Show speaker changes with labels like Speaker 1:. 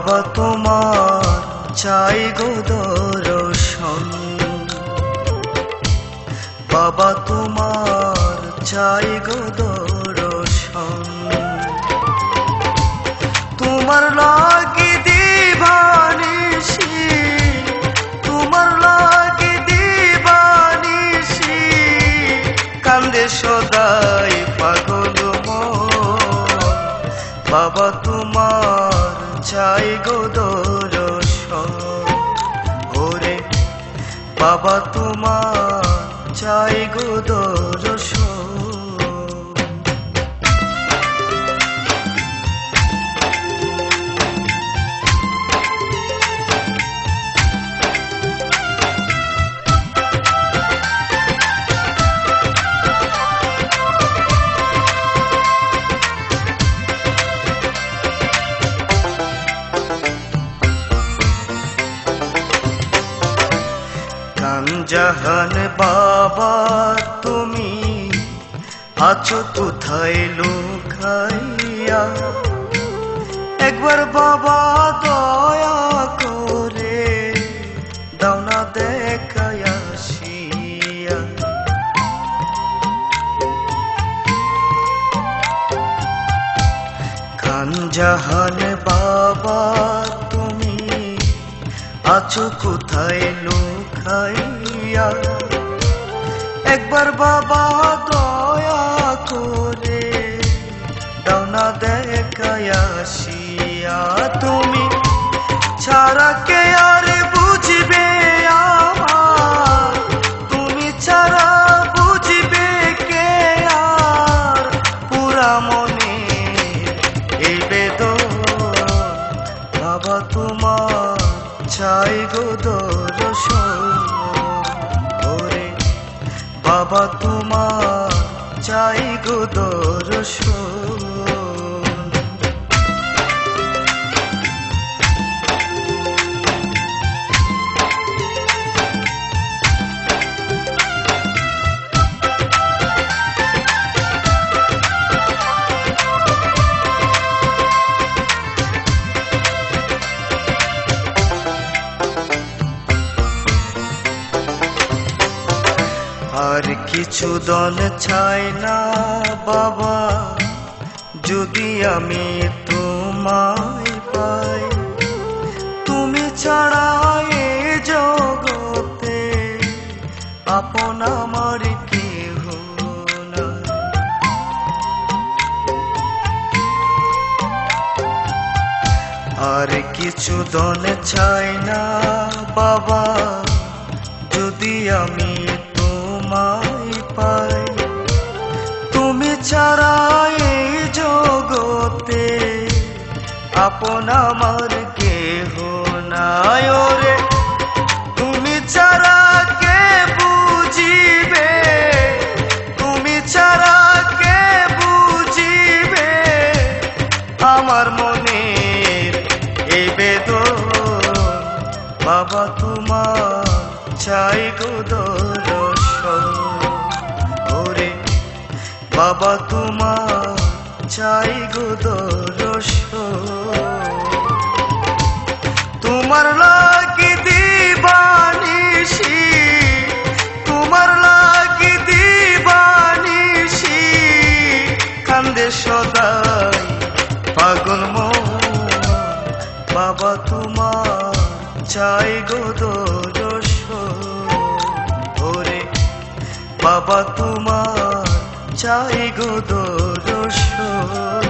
Speaker 1: বাবা তোমার চাই গো দর্শন, বাবা তোমার চাই গো দর্শন। তোমার লাগি দিবানিশি, তোমার লাগি দিবানিশি, কান্দে সদাই পাগল মন। বাবা তোমার চাই গো দর্শন, ওরে বাবা তোমার চাই গো দর্শন। জাহান বাবা তুমি আছো কোথায় লুকাইয়া, একবার বাবা দয়া করে দাও না দেখাইয়া আসিয়া। খান জাহান বাবা তুমি আছো কোথায় লুকাইয়া, একবার বাবা দয়া করে দাও না দেখাইয়া আসিয়া। তুমি ছাড়া কে আর বুঝবে আমার, তুমি ছাড়া বুঝবে কে আর পুরা মনে এই বেদন। বাবা তোমার চাই গো দর্শন, ওরে বাবা তোমার চাই গো দর্শন। আর কিছু দল চাই না বাবা, যদি আমি তোমায় পাই। তুমি ছাড়া এ জগতে আপন আমার কেহ নাই। আর কিছু দল চাই না বাবা, যদি আমি তোমায় পাই। তুমি ছাড়া এই জগতে আপন আমার কেহ নাই। ওরে তুমি ছাড়া কে বুঝিবে, তুমি ছাড়া কে বুঝিবে আমার মনের এই বেদন। বাবা তোমার চাই গো দর্শন, ওরে বাবা তোমার চাই গো দর্শন। তোমার লাগি দিবানিশি, তোমার লাগি দিবানিশি, কান্দে সদাই পাগল মন। বাবা তোমার চাই গো দর্শন, ওরে বাবা তোমার চাই গো দর্শন।